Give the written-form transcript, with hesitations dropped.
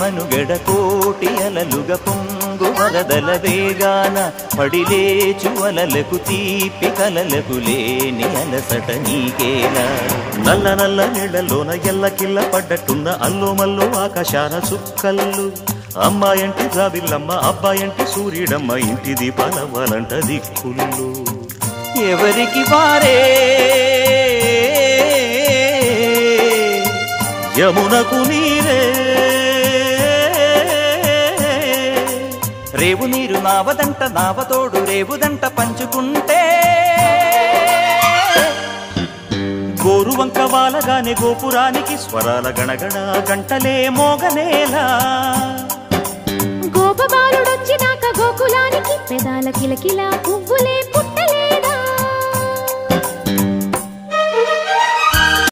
మనుగడ కోటి అలలుగా పొంగు వరదల వేగాన పడిలేచు అలలకు తీపి కలలకు లేని అలసట నీకేలా నల్ల నల్ల నీళ్లలోన ఎల్లకిల్ల పడ్డట్టున్న అల్లు మల్లు ఆకాశాన చుక్కల్లు అమ్మాయంటి జాబిల్లమ్మ అబ్బాయంటి సూర్యుడమ్మ ఇంటి దీపాలవ్వాలంట దిక్కుళ్ళు ఎవరికి వారే యమునకు నీరే రేవు నీరు నావదంట నావతోడు రేవుదంట పంచుకుంటే గోరు వంక వాలగానే గోపురానికి స్వరాల గణగణ గంటలే మోగనేలా గోపబాలుడొచ్చినాక గోకులానికి పెదాల కిలకిల పువ్వులే పుట్టలే